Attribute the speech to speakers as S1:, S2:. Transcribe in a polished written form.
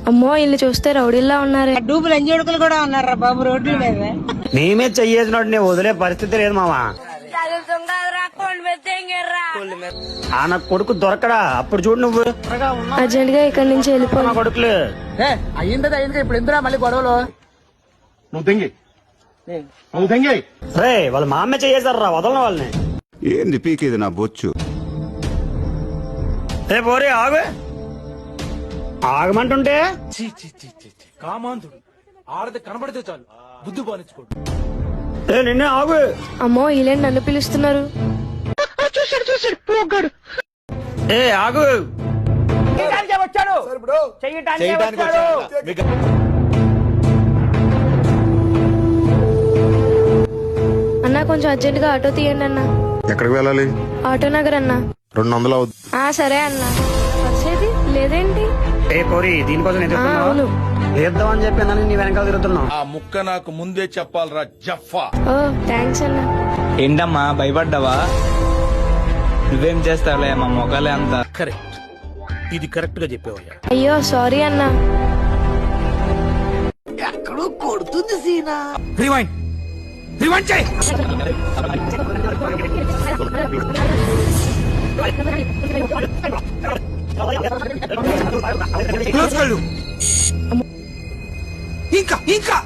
S1: అమ్మో ఇల్లు చూస్తే రౌడీల్లా ఉన్నారే.
S2: డూబులు ఎంజేడుకలు కూడా ఉన్నారా బాబు రోడ్ల మీద.
S3: మేమే చెయ్యేసినట్టు నీ వదిలే పరిస్థితి లేదు మావా. ఆన కొడుకు దొరకడా అప్పుడు చూడు నువ్వు
S1: అర్జెంట్ గా ఇక్కడి నుంచి వెళ్ళిపో.
S3: నా కొడుకులు
S4: అయ్యిందా ఇప్పుడు ఎందురా మళ్ళీ గొడవలు?
S3: రే వాళ్ళ మా అమ్మే చెయ్యేశారు వదలను వాళ్ళని.
S5: ఏంది పీకేది నా బొచ్చు?
S3: ఏ పోరే ఆగు, ఆగమంటుంటే
S4: కామాంధుడు ఆడది కనబడితే చాలు బుద్ధి బానించుకోడు.
S3: ఏ నిన్నే ఆగు.
S1: అమ్మో వీళ్ళేంటి నన్ను పిలుస్తున్నారు.
S3: ఏ ఆగు.
S1: అన్నా కొంచెం అర్జెంట్ గా ఆటో తీయండి అన్నా.
S5: ఎక్కడికి వెళ్ళాలి?
S1: ఆటో నగర్ అన్నా.
S5: 200 అవుద్ది.
S1: సరే అన్నా. వచ్చేది లేదేంటి?
S3: ఏ పోరి దీనికోసం
S1: అవును.
S3: లేద్దామని చెప్పి నీ వెనకాల తిరుగుతున్నావు.
S6: ఆ ముక్క నాకు ముందే చెప్పాలరా జఫా.
S1: ఓ థ్యాంక్స్ అన్నా.
S7: ఏంటమ్మా భయపడ్డావా? నువ్వేం చేస్తావులే మా మొగాలే అంతా.
S4: కరెక్ట్, ఇది కరెక్ట్ గా చెప్పేవయ్యా.
S1: అయ్యో సారీ అన్నా.
S4: రివైండ్ రివైండ్ చేయి. ఇంకా ఇంకా